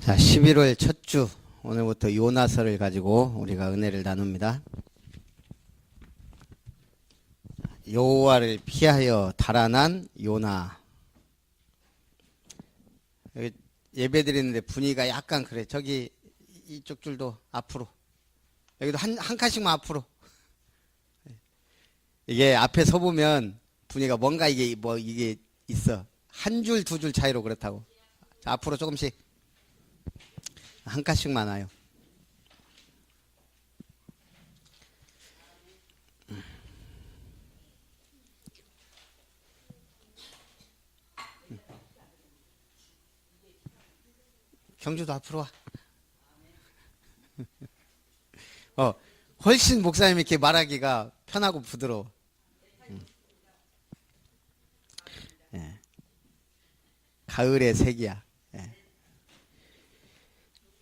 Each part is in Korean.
자, 11월 첫 주, 오늘부터 요나서를 가지고 우리가 은혜를 나눕니다. 여호와를 피하여 달아난 요나. 여기 예배 드리는데 분위기가 약간 그래. 저기 이쪽 줄도 앞으로. 여기도 한 칸씩만 앞으로. 이게 앞에 서 보면 분위기가 뭔가 이게 있어. 한 줄, 두 줄 차이로 그렇다고. 자, 앞으로 조금씩. 한 칸씩만 와요. 경주도 앞으로 와. 훨씬 목사님 이렇게 말하기가 편하고 부드러워. 예. 가을의 색이야. 예.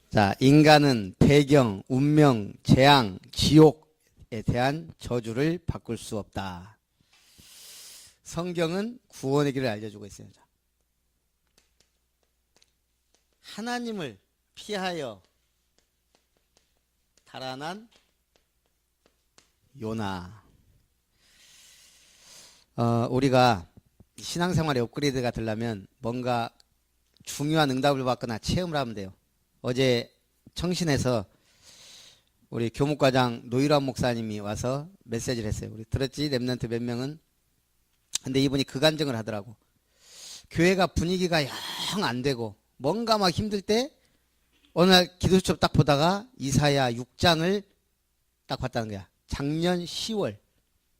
자, 인간은 배경, 운명, 재앙, 지옥에 대한 저주를 바꿀 수 없다. 성경은 구원의 길을 알려주고 있어요. 자. 하나님을 피하여 달아난 요나. 우리가 신앙생활의 업그레이드가 되려면 뭔가 중요한 응답을 받거나 체험을 하면 돼요. 어제 청신에서 우리 교목과장 노일환 목사님이 와서 메시지를 했어요. 우리 들었지? 렘넌트 몇 명은. 근데 이분이 그 간증을 하더라고. 교회가 분위기가 영 안 되고 뭔가 막 힘들 때 어느 날 기도수첩 딱 보다가 이사야 6장을 딱 봤다는 거야. 작년 10월.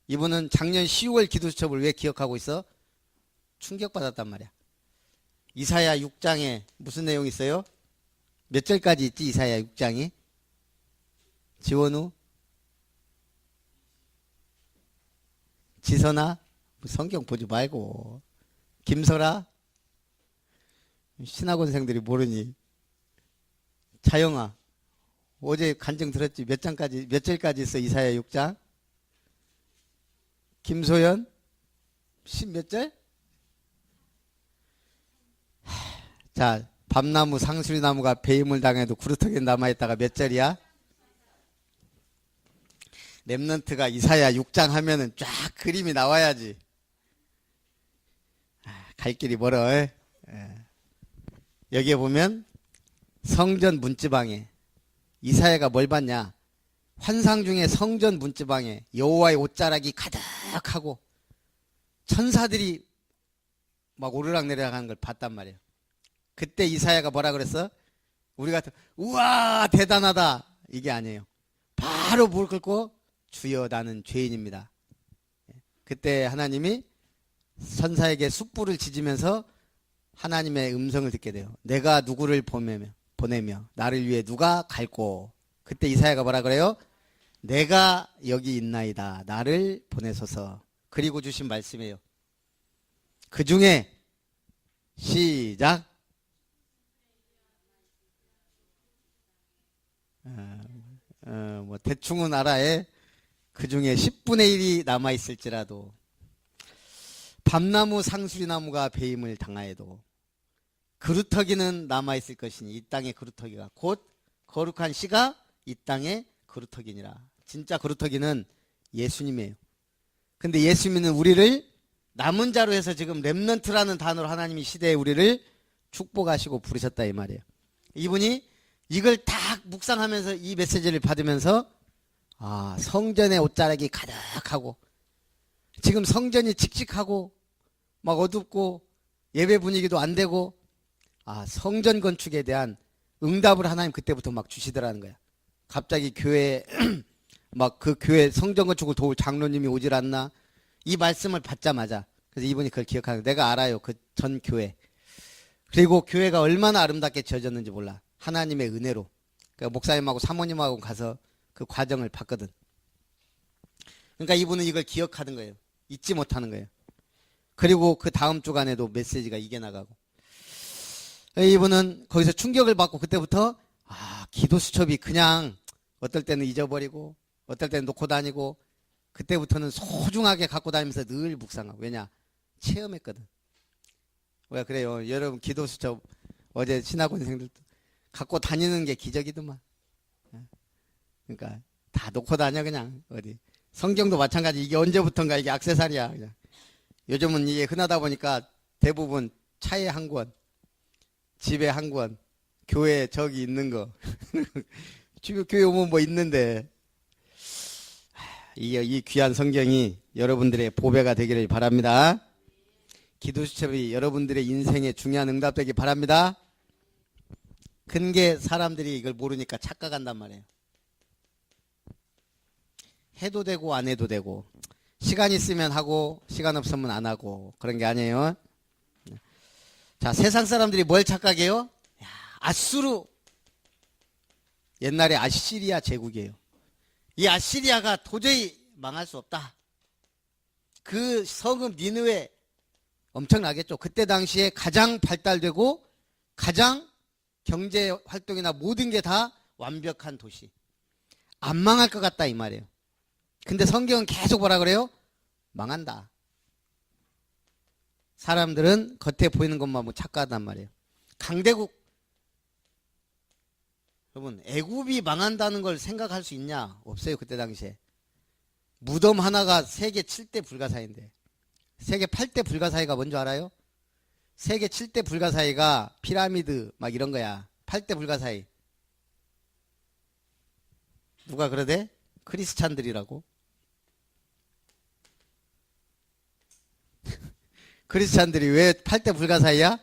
이분은 작년 10월 기도수첩을 왜 기억하고 있어? 충격받았단 말이야. 이사야 6장에 무슨 내용이 있어요? 몇 절까지 있지? 이사야 6장이? 지원우? 지선아? 성경 보지 말고. 김설아? 신학원생들이 모르니. 자영아? 어제 간증 들었지? 몇 절까지 있어? 이사야 6장? 김소연? 10몇 절? 자, 밤나무 상수리나무가 배임을 당해도 구루터기에 남아있다가 몇 절이야? 렘넌트가 이사야 6장 하면은 쫙 그림이 나와야지. 갈 길이 멀어. 여기에 보면 성전 문지방에 이사야가 뭘 봤냐? 환상 중에 성전 문지방에 여호와의 옷자락이 가득하고 천사들이 막 오르락내리락 하는 걸 봤단 말이에요. 그때 이사야가 뭐라 그랬어? 우리 같은 우와 대단하다 이게 아니에요. 바로 무릎 꿇고 주여 나는 죄인입니다. 그때 하나님이 천사에게 숯불을 지지면서 하나님의 음성을 듣게 돼요. 내가 누구를 보내며 나를 위해 누가 갈고. 그때 이사야가 뭐라 그래요? 내가 여기 있나이다. 나를 보내소서. 그리고 주신 말씀이에요. 그 중에 시작. 뭐 대충은 알아에 그 중에 10분의 1이 남아있을지라도 밤나무 상수리나무가 배임을 당하여도 그루터기는 남아있을 것이니 이 땅의 그루터기가 곧 거룩한 씨가 이 땅의 그루터기니라. 진짜 그루터기는 예수님이에요. 근데 예수님은 우리를 남은 자로 해서 지금 렘넌트라는 단어로 하나님이 시대에 우리를 축복하시고 부르셨다 이 말이에요. 이분이 이걸 딱 묵상하면서 이 메시지를 받으면서 성전의 옷자락이 가득하고 지금 성전이 칙칙하고 막 어둡고 예배 분위기도 안 되고 성전 건축에 대한 응답을 하나님 그때부터 막 주시더라는 거야. 갑자기 교회 막 그 교회 성전 건축을 도울 장로님이 오질 않나 이 말씀을 받자마자 그래서 이분이 그걸 기억하는 거야. 내가 알아요. 그 전 교회. 그리고 교회가 얼마나 아름답게 지어졌는지 몰라. 하나님의 은혜로. 그러니까 목사님하고 사모님하고 가서 그 과정을 봤거든. 그러니까 이분은 이걸 기억하는 거예요. 잊지 못하는 거예요. 그리고 그 다음 주간에도 메시지가 이게 나가고. 이분은 거기서 충격을 받고 그때부터 기도 수첩이 그냥 어떨 때는 잊어버리고 어떨 때는 놓고 다니고 그때부터는 소중하게 갖고 다니면서 늘 묵상하고. 왜냐? 체험했거든. 왜 그래요? 여러분 기도 수첩 어제 신학원생들도 갖고 다니는 게 기적이더만. 그러니까 다 놓고 다녀 그냥 어디. 성경도 마찬가지. 이게 언제부턴가 이게 액세서리야. 그냥. 요즘은 이게 흔하다 보니까 대부분 차에 한 권, 집에 한 권, 교회 저기 있는 거. 집에 교회 오면 뭐 있는데. 이 귀한 성경이 여러분들의 보배가 되기를 바랍니다. 기도수첩이 여러분들의 인생에 중요한 응답되기 바랍니다. 근게 사람들이 이걸 모르니까 착각한단 말이에요. 해도 되고 안 해도 되고 시간 있으면 하고 시간 없으면 안 하고 그런 게 아니에요. 자, 세상 사람들이 뭘 착각해요? 야, 아수르. 옛날에 아시리아 제국이에요. 이 아시리아가 도저히 망할 수 없다. 그 성읍 니느웨 엄청나겠죠. 그때 당시에 가장 발달되고 가장 경제 활동이나 모든 게 다 완벽한 도시. 안 망할 것 같다 이 말이에요. 근데 성경은 계속 뭐라 그래요? 망한다. 사람들은 겉에 보이는 것만 뭐 착각한단 말이에요. 강대국. 여러분, 애굽이 망한다는 걸 생각할 수 있냐? 없어요. 그때 당시에. 무덤 하나가 세계 7대 불가사의인데 세계 8대 불가사의가 뭔지 알아요? 세계 7대 불가사의가 피라미드 막 이런 거야. 8대 불가사의. 누가 그러대? 크리스찬들이라고. 크리스찬들이 왜 8대 불가사의야?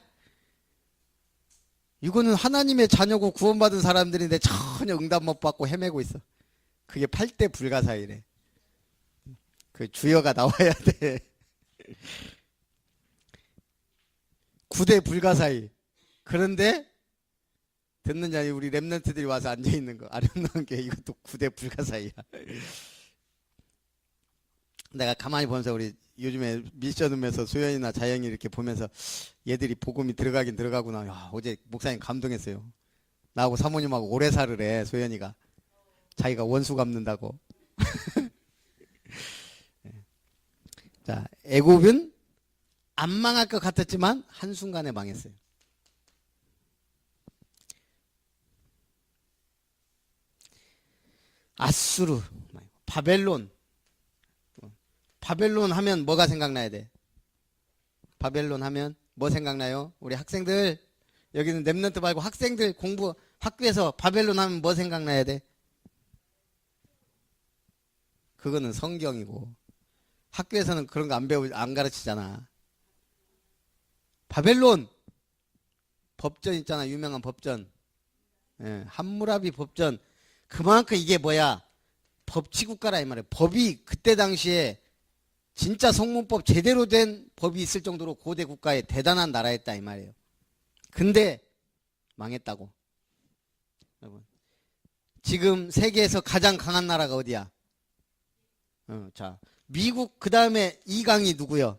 이거는 하나님의 자녀고 구원받은 사람들인데 전혀 응답 못 받고 헤매고 있어. 그게 8대 불가사의래. 그 주여가 나와야 돼. 9대 불가사의. 그런데 듣느냐 우리 랩런트들이 와서 앉아있는 거 아름다운 게 이것도 9대 불가사의야. 내가 가만히 보면서 우리 요즘에 미션룸에서 소연이나 자영이 이렇게 보면서 얘들이 복음이 들어가긴 들어가구나. 야, 어제 목사님 감동했어요. 나하고 사모님하고 오래 살으래. 소연이가 자기가 원수 갚는다고. 자, 애굽은 안 망할 것 같았지만 한순간에 망했어요. 아수르, 바벨론. 바벨론 하면 뭐가 생각나야 돼? 바벨론 하면 뭐 생각나요? 우리 학생들, 여기는 랩런트 말고 학생들 공부 학교에서 바벨론 하면 뭐 생각나야 돼? 그거는 성경이고 학교에서는 그런 거 안 가르치잖아. 바벨론 법전 있잖아. 유명한 법전. 예, 함무라비 법전. 그만큼 이게 뭐야? 법치국가라 이 말이에요. 법이 그때 당시에 진짜 성문법 제대로 된 법이 있을 정도로 고대 국가의 대단한 나라였다 이 말이에요. 근데 망했다고. 여러분, 지금 세계에서 가장 강한 나라가 어디야? 자, 미국 그 다음에 2강이 누구요?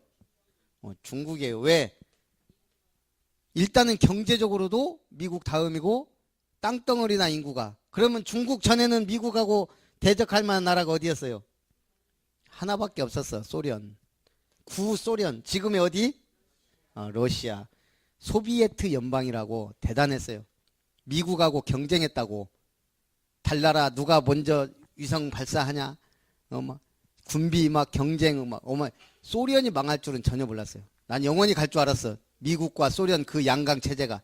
중국이에요. 왜? 일단은 경제적으로도 미국 다음이고 땅덩어리나 인구가. 그러면 중국 전에는 미국하고 대적할 만한 나라가 어디였어요? 하나밖에 없었어. 소련. 구소련. 지금의 어디? 러시아. 소비에트 연방이라고 대단했어요. 미국하고 경쟁했다고. 달나라 누가 먼저 위성 발사하냐? 막 군비 막 경쟁 막 소련이 망할 줄은 전혀 몰랐어요. 난 영원히 갈 줄 알았어. 미국과 소련 그 양강 체제가.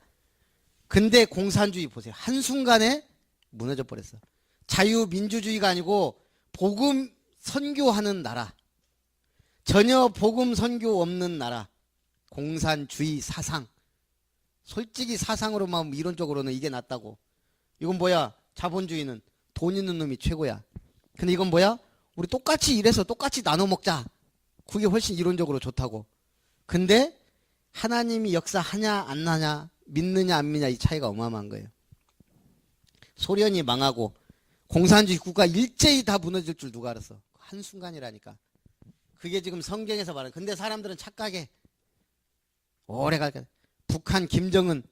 근데 공산주의 보세요. 한순간에 무너져 버렸어. 자유민주주의가 아니고 복음 선교하는 나라. 전혀 복음 선교 없는 나라. 공산주의 사상. 솔직히 사상으로만 이론적으로는 이게 낫다고. 이건 뭐야? 자본주의는 돈 있는 놈이 최고야. 근데 이건 뭐야? 우리 똑같이 일해서 똑같이 나눠 먹자. 그게 훨씬 이론적으로 좋다고. 근데 하나님이 역사하냐 안 하냐, 믿느냐 안 믿느냐 이 차이가 어마어마한 거예요. 소련이 망하고 공산주의 국가 일제히 다 무너질 줄 누가 알았어. 한순간이라니까. 그게 지금 성경에서 말하는. 근데 사람들은 착각해. 오래 갈까. 북한 김정은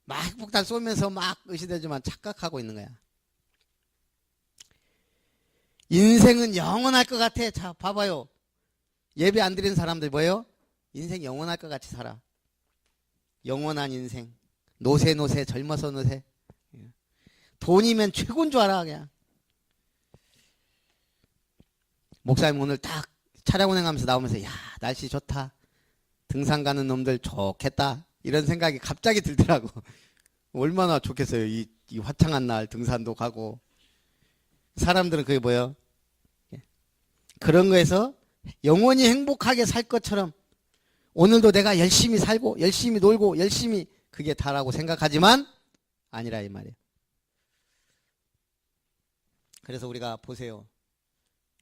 막 핵폭탄 쏘면서 막 의시되지만 착각하고 있는 거야. 인생은 영원할 것 같아. 자, 봐봐요. 예배 안 드리는 사람들 뭐예요? 인생 영원할 것 같이 살아. 영원한 인생. 노세 젊어서 노세. 돈이면 최고인 줄 알아 그냥. 목사님 오늘 딱 차량 운행하면서 나오면서 야 날씨 좋다. 등산 가는 놈들 좋겠다. 이런 생각이 갑자기 들더라고. 얼마나 좋겠어요. 이 화창한 날 등산도 가고. 사람들은 그게 뭐예요? 그런 거에서 영원히 행복하게 살 것처럼 오늘도 내가 열심히 살고 열심히 놀고 열심히 그게 다라고 생각하지만 아니라 이 말이에요. 그래서 우리가 보세요.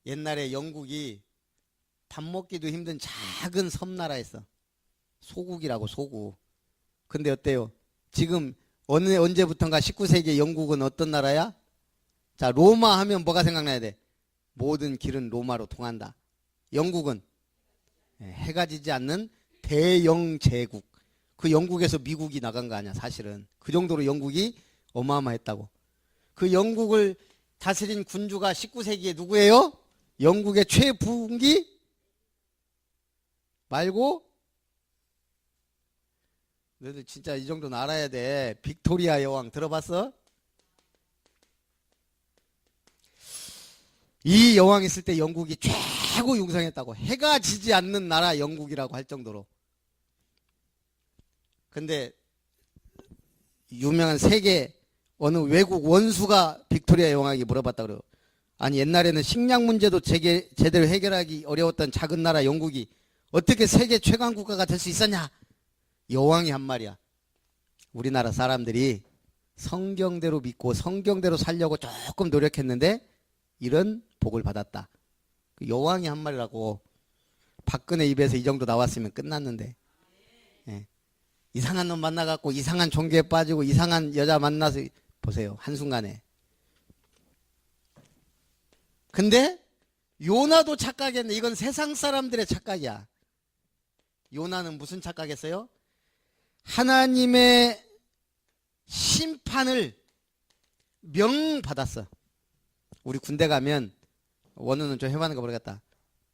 옛날에 영국이 밥 먹기도 힘든 작은 섬나라였어. 소국이라고 소국. 근데 어때요? 지금 언제부턴가 19세기 영국은 어떤 나라야? 자, 로마 하면 뭐가 생각나야 돼? 모든 길은 로마로 통한다. 영국은 해가 지지 않는 대영 제국. 그 영국에서 미국이 나간 거 아니야 사실은. 그 정도로 영국이 어마어마했다고. 그 영국을 다스린 군주가 19세기에 누구예요? 영국의 최부흥기 말고 너희들 진짜 이 정도는 알아야 돼. 빅토리아 여왕 들어봤어? 이 여왕 있을 때 영국이 최고 융성했다고. 해가 지지 않는 나라 영국이라고 할 정도로. 근데 유명한 세계 어느 외국 원수가 빅토리아 여왕에게 물어봤다 그래요. 아니 옛날에는 식량 문제도 제대로 해결하기 어려웠던 작은 나라 영국이 어떻게 세계 최강 국가가 될 수 있었냐? 여왕이 한 말이야. 우리나라 사람들이 성경대로 믿고 성경대로 살려고 조금 노력했는데 이런 복을 받았다. 여왕이 한 말이라고. 박근혜 입에서 이 정도 나왔으면 끝났는데. 예. 이상한 놈 만나갖고 이상한 종교에 빠지고 이상한 여자 만나서 보세요. 한순간에. 근데 요나도 착각했네. 이건 세상 사람들의 착각이야. 요나는 무슨 착각했어요? 하나님의 심판을 명받았어. 우리 군대 가면 원우는 좀 해봤는 거 모르겠다.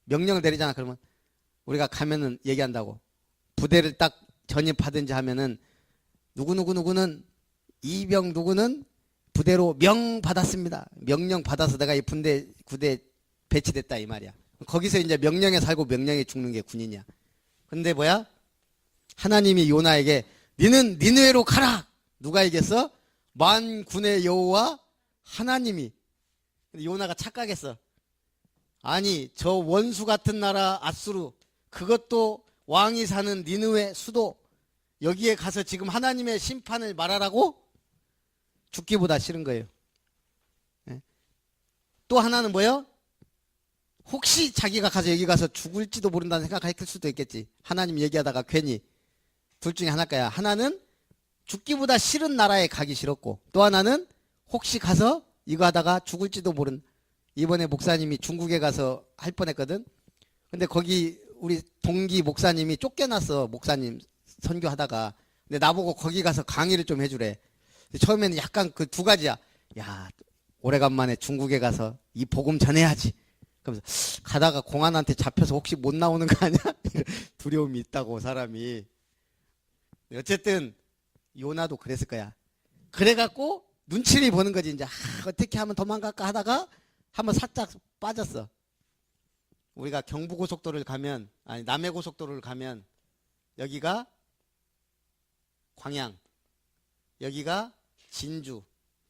명령을 내리잖아. 그러면 우리가 가면은 얘기한다고. 부대를 딱 전입하든지 하면은 누구는 이병 누구는 부대로 명 받았습니다. 명령 받아서 내가 이 군대 배치됐다 이 말이야. 거기서 이제 명령에 살고 명령에 죽는 게 군인이야. 근데 뭐야? 하나님이 요나에게 니는 니느웨로 가라. 누가 얘기했어? 만군의 여호와 하나님이. 근데 요나가 착각했어. 아니 저 원수 같은 나라 아수르 그것도 왕이 사는 니느웨 수도 여기에 가서 지금 하나님의 심판을 말하라고? 죽기보다 싫은 거예요. 예? 또 하나는 뭐예요? 혹시 자기가 가서 여기 가서 죽을지도 모른다는 생각할 수도 있겠지. 하나님 얘기하다가 괜히. 둘 중에 하나일 거야. 하나는 죽기보다 싫은 나라에 가기 싫었고 또 하나는 혹시 가서 이거 하다가 죽을지도 모른. 이번에 목사님이 중국에 가서 할 뻔했거든. 근데 거기 우리 동기 목사님이 쫓겨났어. 목사님 선교하다가. 근데 나보고 거기 가서 강의를 좀 해주래. 처음에는 약간 그 두 가지야. 야 오래간만에 중국에 가서 이 복음 전해야지. 그러면서 가다가 공안한테 잡혀서 혹시 못 나오는 거 아니야? 두려움이 있다고 사람이. 어쨌든 요나도 그랬을 거야. 그래갖고 눈치를 보는 거지. 이제 어떻게 하면 도망갈까 하다가 한번 살짝 빠졌어. 우리가 경부고속도로를 가면 아니 남해고속도로를 가면 여기가 광양, 여기가 진주,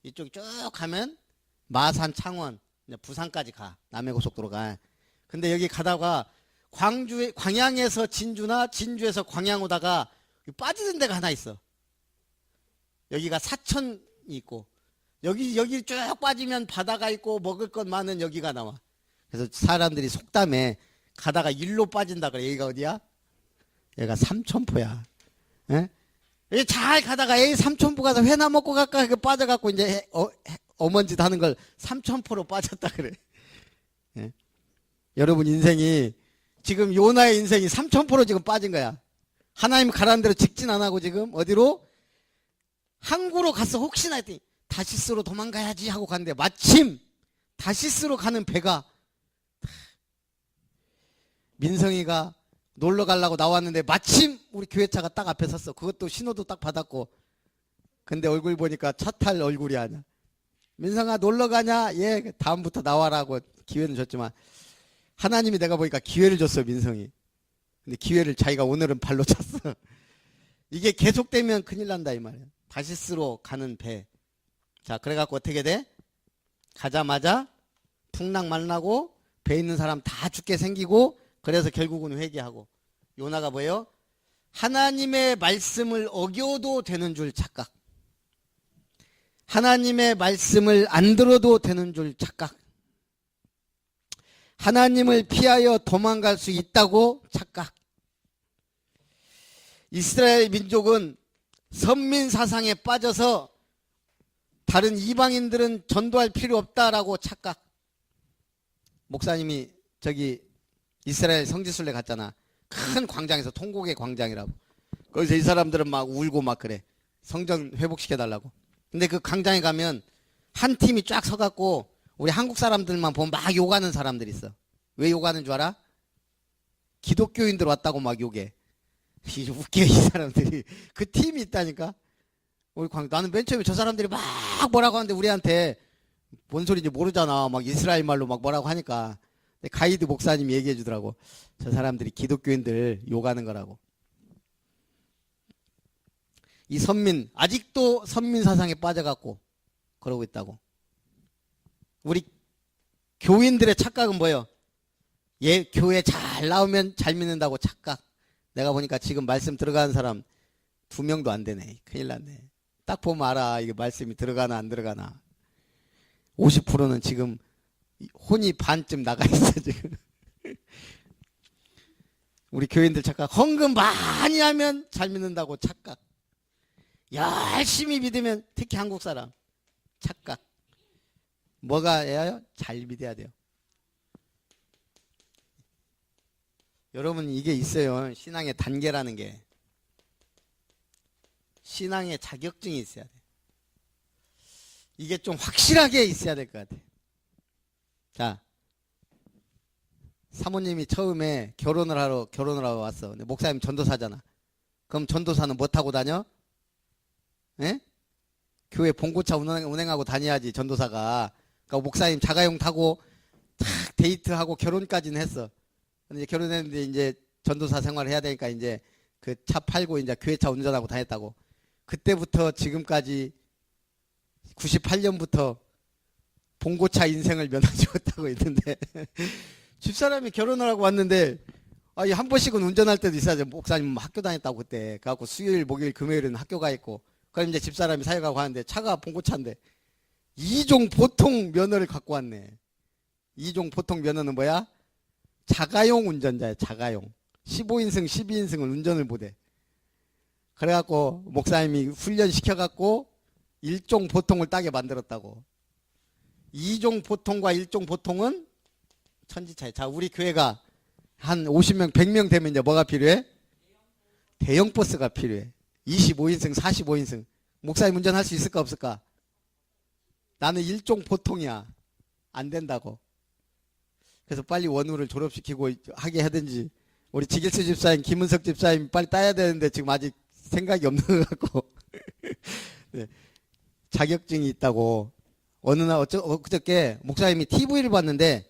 이쪽 쭉 가면 마산, 창원, 부산까지 가. 남해고속도로가. 근데 여기 가다가 광양에서 진주나 진주에서 광양 오다가 빠지는 데가 하나 있어. 여기가 사천이 있고 여기 쭉 빠지면 바다가 있고 먹을 것 많은 여기가 나와. 그래서 사람들이 속담에 가다가 일로 빠진다 그래. 여기가 어디야? 여기가 삼천포야. 예? 여기 잘 가다가 에이 삼천포 가서 회나 먹고 갈까 하고 빠져갖고 이제 어먼짓 하는 걸 삼천포로 빠졌다 그래. 예? 여러분 인생이 지금 요나의 인생이 삼천포로 지금 빠진 거야. 하나님 가라는 대로 직진 안 하고 지금 어디로? 항구로 갔어. 혹시나 했더니 다시스로 도망가야지 하고 갔는데 마침 다시스로 가는 배가 민성이가 놀러 가려고 나왔는데 마침 우리 교회차가 딱 앞에 섰어. 그것도 신호도 딱 받았고. 근데 얼굴 보니까 차 탈 얼굴이 아니야. 민성아 놀러 가냐? 예, 다음부터 나와라고 기회는 줬지만 하나님이 내가 보니까 기회를 줬어, 민성이. 근데 기회를 자기가 오늘은 발로 찼어. 이게 계속되면 큰일 난다 이 말이야. 다시스로 가는 배. 자, 그래갖고 어떻게 돼? 가자마자 풍랑 만나고 배 있는 사람 다 죽게 생기고, 그래서 결국은 회개하고. 요나가 뭐예요? 하나님의 말씀을 어겨도 되는 줄 착각. 하나님의 말씀을 안 들어도 되는 줄 착각. 하나님을 피하여 도망갈 수 있다고 착각. 이스라엘 민족은 선민 사상에 빠져서 다른 이방인들은 전도할 필요 없다라고 착각. 목사님이 저기 이스라엘 성지순례 갔잖아. 큰 광장에서, 통곡의 광장이라고. 거기서 이 사람들은 막 울고 막 그래. 성전 회복시켜달라고. 근데 그 광장에 가면 한 팀이 쫙 서갖고 우리 한국 사람들만 보면 막 욕하는 사람들이 있어. 왜 욕하는 줄 알아? 기독교인들 왔다고 막 욕해. 웃겨 이 사람들이. 그 팀이 있다니까. 우리 나는 맨 처음에 저 사람들이 막 뭐라고 하는데 우리한테 뭔 소리인지 모르잖아. 막 이스라엘 말로 막 뭐라고 하니까. 가이드 목사님이 얘기해 주더라고. 저 사람들이 기독교인들 욕하는 거라고. 이 선민, 아직도 선민 사상에 빠져갖고 그러고 있다고. 우리 교인들의 착각은 뭐예요? 예, 교회 잘 나오면 잘 믿는다고 착각. 내가 보니까 지금 말씀 들어가는 사람 2명도 안 되네. 큰일 났네. 딱 보면 알아. 이게 말씀이 들어가나 안 들어가나. 50%는 지금 혼이 반쯤 나가 있어 지금. 우리 교인들 착각. 헌금 많이 하면 잘 믿는다고 착각. 열심히 믿으면, 특히 한국 사람 착각. 뭐가 해요? 잘 믿어야 돼요. 여러분, 이게 있어요. 신앙의 단계라는 게. 신앙의 자격증이 있어야 돼. 이게 좀 확실하게 있어야 될 것 같아. 자, 사모님이 처음에 결혼을 하러 왔어. 근데 목사님 전도사잖아. 그럼 전도사는 뭐 타고 다녀? 예? 교회 봉고차 운행하고 다녀야지 전도사가. 그러니까 목사님 자가용 타고 탁 데이트하고 결혼까지는 했어. 근데 이제 결혼했는데 이제 전도사 생활을 해야 되니까 이제 그 차 팔고 이제 교회차 운전하고 다녔다고. 그때부터 지금까지 98년부터 봉고차 인생을 면허지었다고 있는데 집사람이 결혼을 하고 왔는데 한 번씩은 운전할 때도 있어야죠. 목사님 학교 다녔다고 그때. 그래갖고 수요일, 목요일, 금요일은 학교 가 있고. 그럼 이제 집사람이 사역하고 하는데 차가 봉고차인데 2종 보통 면허를 갖고 왔네. 2종 보통 면허는 뭐야? 자가용 운전자야. 자가용. 15인승, 12인승을 운전을 못해. 그래갖고 목사님이 훈련시켜갖고 1종 보통을 따게 만들었다고. 2종 보통과 1종 보통은 천지 차이. 자, 우리 교회가 한 50명, 100명 되면 이제 뭐가 필요해? 대형 버스가 필요해. 25인승, 45인승. 목사님 운전할 수 있을까 없을까? 나는 1종 보통이야. 안 된다고. 그래서 빨리 원우를 졸업시키고 하게 하든지. 우리 지길수 집사님, 김은석 집사님 빨리 따야 되는데 지금 아직 생각이 없는 것 같고. 네. 자격증이 있다고. 어느 날 그저께 목사님이 TV를 봤는데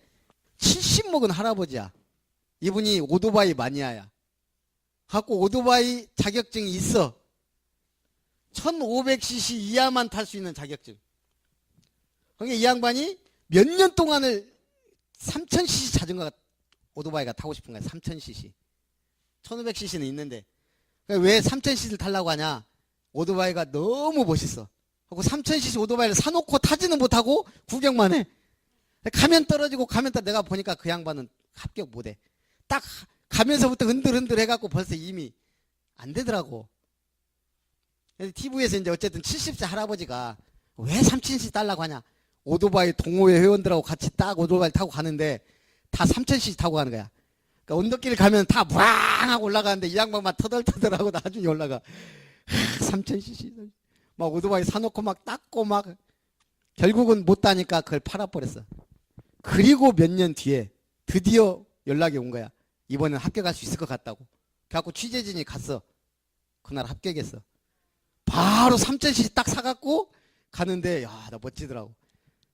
70 먹은 할아버지야. 이분이 오토바이 마니아야. 갖고 오토바이 자격증이 있어. 1500cc 이하만 탈 수 있는 자격증. 그러니까 이 양반이 몇 년 동안을 3000cc 자전거가 오토바이가 타고 싶은 거야. 3000cc. 1500cc는 있는데. 그러니까 왜 3000cc를 타려고 하냐? 오토바이가 너무 멋있어. 그리고 3000cc 오토바이를 사놓고 타지는 못하고 구경만 해. 가면 떨어지고 내가 보니까 그 양반은 합격 못해. 딱 가면서부터 흔들흔들 해갖고 벌써 이미 안 되더라고. TV에서 이제 어쨌든 70세 할아버지가 왜 3000cc 달라고 하냐? 오토바이 동호회 회원들하고 같이 딱 오토바이 타고 가는데 다 3000cc 타고 가는 거야. 그러니까 언덕길 가면 다 부앙 하고 올라가는데 이 양반만 터덜터덜하고 나중에 올라가. 3000cc. 막 오토바이 사놓고 막 닦고 막 결국은 못 따니까 그걸 팔아버렸어. 그리고 몇 년 뒤에 드디어 연락이 온 거야. 이번엔 합격할 수 있을 것 같다고. 그래갖고 취재진이 갔어. 그날 합격했어. 바로 3000cc 딱 사갖고 가는데 야, 나 멋지더라고.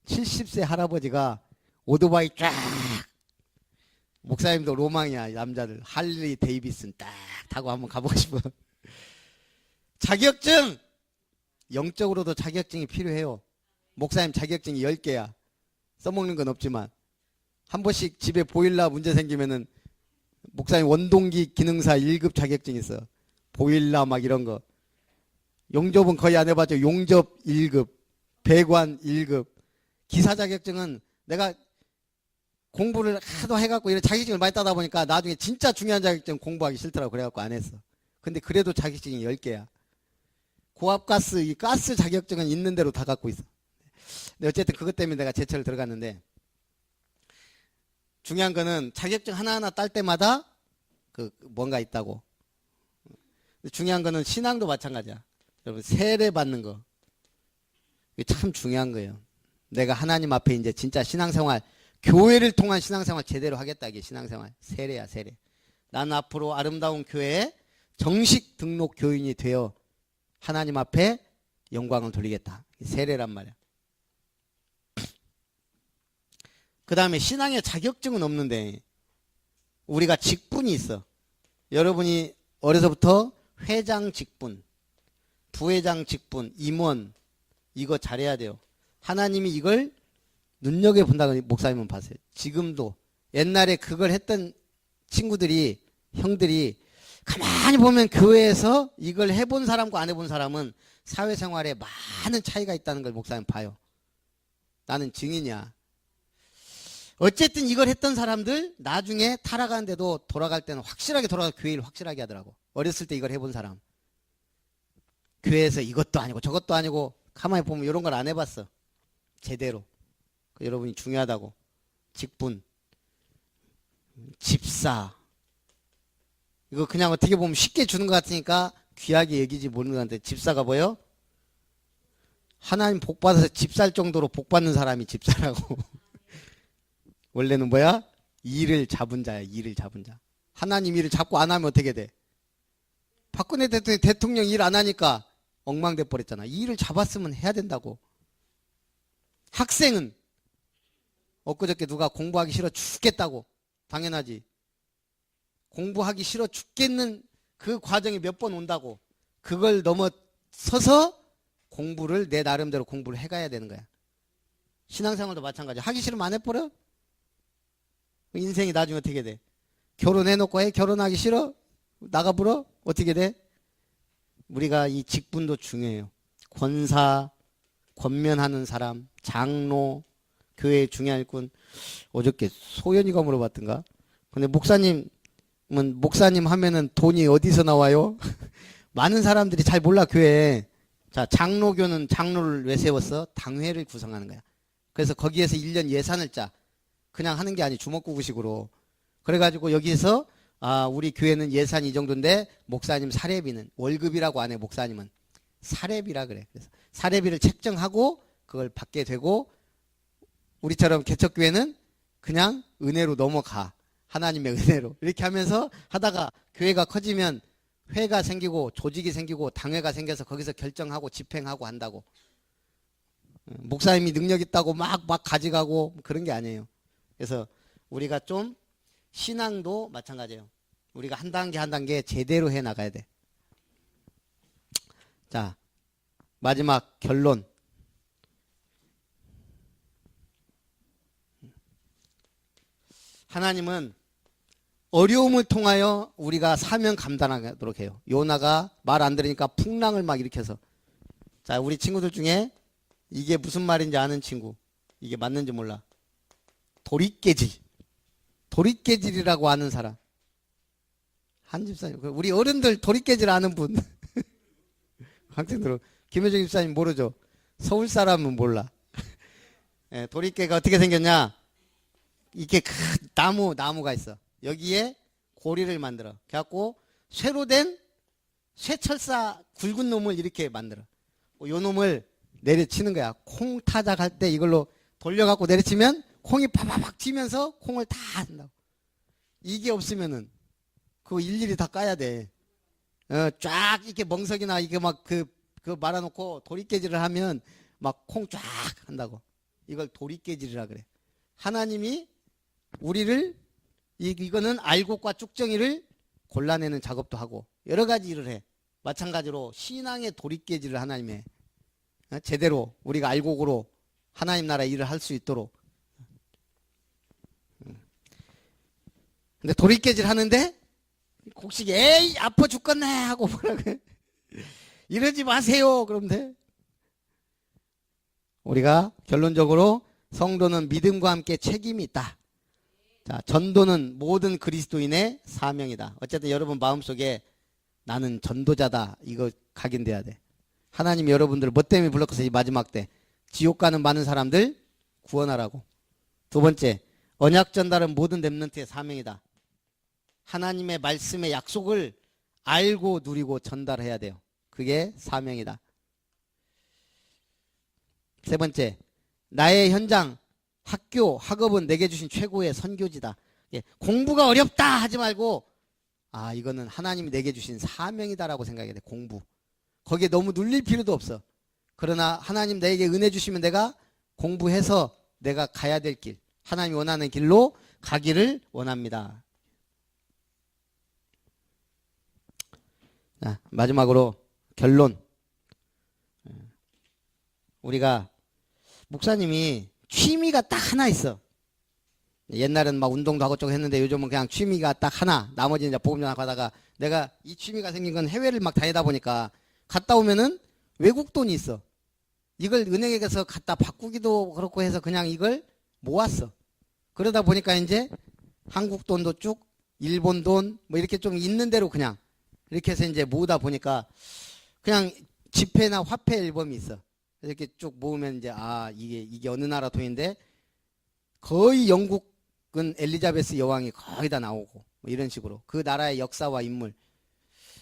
70세 할아버지가 오토바이 쫙, 목사님도 로망이야. 남자들 할리 데이비슨 딱 타고 한번 가보고 싶어. 자격증, 영적으로도 자격증이 필요해요. 목사님 자격증이 10개야. 써먹는 건 없지만 한 번씩 집에 보일러 문제 생기면은 목사님 원동기 기능사 1급 자격증 있어. 보일러 막 이런 거. 용접은 거의 안 해봤죠. 용접 1급, 배관 1급. 기사 자격증은 내가 공부를 하도 해갖고 이런 자격증을 많이 따다 보니까 나중에 진짜 중요한 자격증 공부하기 싫더라고. 그래갖고 안 했어. 근데 그래도 자격증이 10개야. 고압가스, 이 가스 자격증은 있는 대로 다 갖고 있어. 근데 어쨌든 그것 때문에 내가 제철 들어갔는데, 중요한 거는 자격증 하나하나 딸 때마다 그 뭔가 있다고. 중요한 거는 신앙도 마찬가지야. 여러분, 세례 받는 거. 이게 참 중요한 거예요. 내가 하나님 앞에 이제 진짜 신앙생활, 교회를 통한 신앙생활 제대로 하겠다. 이게 신앙생활. 세례야, 세례. 난 앞으로 아름다운 교회에 정식 등록 교인이 되어 하나님 앞에 영광을 돌리겠다. 세례란 말이야. 그 다음에 신앙의 자격증은 없는데 우리가 직분이 있어. 여러분이 어려서부터 회장 직분, 부회장 직분, 임원 이거 잘해야 돼요. 하나님이 이걸 눈여겨본다고 목사님은 봤어요. 지금도 옛날에 그걸 했던 친구들이, 형들이 가만히 보면 교회에서 이걸 해본 사람과 안 해본 사람은 사회생활에 많은 차이가 있다는 걸 목사님 봐요. 나는 증인이야. 어쨌든 이걸 했던 사람들 나중에 타락하는데도 돌아갈 때는 확실하게 돌아가 교회를 확실하게 하더라고. 어렸을 때 이걸 해본 사람. 교회에서 이것도 아니고 저것도 아니고 가만히 보면 이런 걸 안 해봤어. 제대로. 여러분이 중요하다고. 직분, 집사. 이거 그냥 어떻게 보면 쉽게 주는 것 같으니까 귀하게 여기지 모르는 것 같은데 집사가 뭐요? 하나님 복 받아서 집 살 정도로 복 받는 사람이 집사라고. 원래는 뭐야? 일을 잡은 자야. 일을 잡은 자. 하나님 일을 잡고 안 하면 어떻게 돼? 박근혜 대통령 일 안 하니까 엉망돼 버렸잖아. 일을 잡았으면 해야 된다고. 학생은 엊그저께 누가 공부하기 싫어 죽겠다고. 당연하지. 공부하기 싫어 죽겠는 그 과정이 몇 번 온다고. 그걸 넘어서서 공부를 내 나름대로 공부를 해가야 되는 거야. 신앙생활도 마찬가지야. 하기 싫으면 안 해버려? 인생이 나중에 어떻게 돼? 결혼해놓고 해? 결혼하기 싫어? 나가불어? 어떻게 돼? 우리가 이 직분도 중요해요. 권사, 권면하는 사람, 장로, 교회의 중요한 일꾼. 어저께 소연이가 물어봤던가? 근데 목사님 하면은 돈이 어디서 나와요? 많은 사람들이 잘 몰라, 교회에. 자, 장로교는 장로를 왜 세웠어? 당회를 구성하는 거야. 그래서 거기에서 1년 예산을 짜. 그냥 하는 게 아니 주먹구구식으로. 그래가지고 여기서 우리 교회는 예산이 이 정도인데 목사님 사례비는 월급이라고 안 해. 목사님은 사례비라 그래. 그래서 사례비를 책정하고 그걸 받게 되고, 우리처럼 개척교회는 그냥 은혜로 넘어가. 하나님의 은혜로. 이렇게 하면서 하다가 교회가 커지면 회가 생기고 조직이 생기고 당회가 생겨서 거기서 결정하고 집행하고 한다고. 목사님이 능력 있다고 막 가져가고 그런 게 아니에요. 그래서 우리가 좀 신앙도 마찬가지예요. 우리가 한 단계 한 단계 제대로 해 나가야 돼. 자, 마지막 결론. 하나님은 어려움을 통하여 우리가 사명 감당하도록 해요. 요나가 말 안 들으니까 풍랑을 막 일으켜서. 자, 우리 친구들 중에 이게 무슨 말인지 아는 친구, 이게 맞는지 몰라. 도릿깨질. 도릿깨질이라고 아는 사람. 한 집사님. 우리 어른들 도릿깨질 아는 분. 학생들은 김효정 집사님 모르죠? 서울 사람은 몰라. 예, 도릿깨가 어떻게 생겼냐? 이렇게 큰 나무가 있어. 여기에 고리를 만들어. 그래갖고 쇠로 된 쇠철사 굵은 놈을 이렇게 만들어. 요 놈을 내려치는 거야. 콩 타작할 때 이걸로 돌려갖고 내려치면 콩이 파파팍 튀면서 콩을 다 한다고. 이게 없으면은 그거 일일이 다 까야 돼. 쫙 이렇게 멍석이나 이게 막 그 말아놓고 도리깨질을 하면 막 콩 쫙 한다고. 이걸 도리깨질이라 그래. 하나님이 우리를 이거는 알곡과 쭉정이를 골라내는 작업도 하고 여러 가지 일을 해. 마찬가지로 신앙의 도리깨질을 하나님이 해. 제대로 우리가 알곡으로 하나님 나라 일을 할 수 있도록. 근데 도리깨질 하는데 곡식 에이 아파 죽겠네 하고 뭐라고 이러지 마세요. 그러면 돼. 우리가 결론적으로 성도는 믿음과 함께 책임이 있다. 자, 전도는 모든 그리스도인의 사명이다. 어쨌든 여러분 마음속에 나는 전도자다. 이거 각인돼야 돼. 하나님이 여러분들 뭐 때문에 불렀겠어? 이 마지막 때. 지옥 가는 많은 사람들 구원하라고. 두 번째, 언약 전달은 모든 렘넌트의 사명이다. 하나님의 말씀의 약속을 알고 누리고 전달해야 돼요. 그게 사명이다. 세 번째, 나의 현장, 학교, 학업은 내게 주신 최고의 선교지다. 공부가 어렵다 하지 말고 이거는 하나님이 내게 주신 사명이다라고 생각해야 돼. 공부. 거기에 너무 눌릴 필요도 없어. 그러나 하나님 나에게 은혜 주시면 내가 공부해서 내가 가야 될 길, 하나님이 원하는 길로 가기를 원합니다. 자, 마지막으로 결론. 우리가 목사님이 취미가 딱 하나 있어. 옛날에는 막 운동도 하고 저거 했는데 요즘은 그냥 취미가 딱 하나. 나머지는 이제 복음 전학 하다가 내가 이 취미가 생긴 건 해외를 막 다니다 보니까 갔다 오면은 외국 돈이 있어. 이걸 은행에 가서 갖다 바꾸기도 그렇고 해서 그냥 이걸 모았어. 그러다 보니까 이제 한국 돈도 쭉, 일본 돈 뭐 이렇게 좀 있는 대로 그냥 이렇게 해서 이제 모으다 보니까 그냥 지폐나 화폐 앨범이 있어. 이렇게 쭉 모으면 이제 이게 어느 나라 돈인데 거의 영국은 엘리자베스 여왕이 거의 다 나오고 뭐 이런 식으로 그 나라의 역사와 인물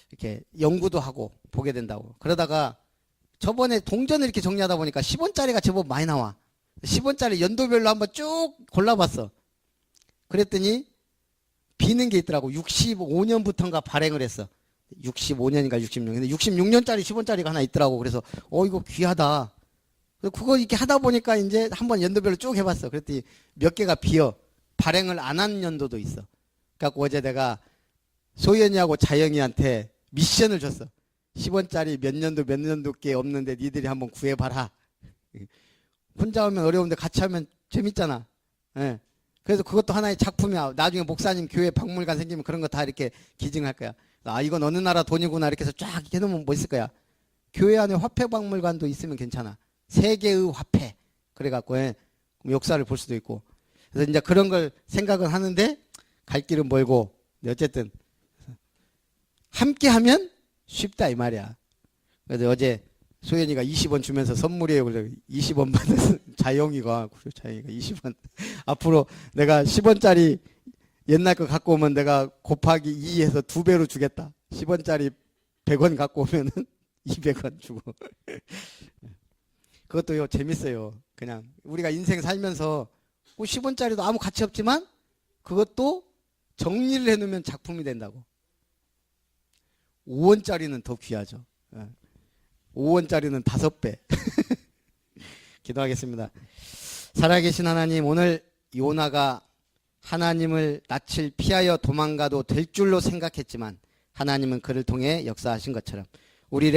이렇게 연구도 하고 보게 된다고. 그러다가 저번에 동전을 이렇게 정리하다 보니까 10원짜리가 제법 많이 나와. 10원짜리 연도별로 한번 쭉 골라봤어. 그랬더니 비는 게 있더라고. 65년부터인가 발행을 했어. 65년인가 66년. 근데 66년짜리 10원짜리가 하나 있더라고. 그래서 이거 귀하다. 그거 이렇게 하다 보니까 이제 한번 연도별로 쭉 해봤어. 그랬더니 몇 개가 비어. 발행을 안 한 연도도 있어. 그래갖고 어제 내가 소연이하고 자영이한테 미션을 줬어. 10원짜리 몇 년도께 없는데 니들이 한번 구해봐라. 혼자 하면 어려운데 같이 하면 재밌잖아. 예. 그래서 그것도 하나의 작품이야. 나중에 목사님 교회 박물관 생기면 그런 거 다 이렇게 기증할 거야. 이건 어느 나라 돈이구나 이렇게 해서 쫙 해놓으면 멋있을 거야. 교회 안에 화폐 박물관도 있으면 괜찮아. 세계의 화폐. 그래갖고 역사를 볼 수도 있고. 그래서 이제 그런 걸 생각은 하는데 갈 길은 멀고. 어쨌든 함께 하면 쉽다 이 말이야. 그래서 어제 소연이가 20원 주면서 선물이에요. 그래서 20원 받은 자영이가 20원. 앞으로 내가 10원짜리 옛날 거 갖고 오면 내가 곱하기 2해서 2배로 주겠다. 10원짜리 100원 갖고 오면은 200원 주고. 그것도요, 재밌어요. 그냥 우리가 인생 살면서 10원짜리도 아무 가치 없지만 그것도 정리를 해놓으면 작품이 된다고. 5원짜리는 더 귀하죠. 5원짜리는 5배. 기도하겠습니다. 살아계신 하나님, 오늘 요나가 하나님을 낯을 피하여 도망가도 될 줄로 생각했지만 하나님은 그를 통해 역사하신 것처럼 우리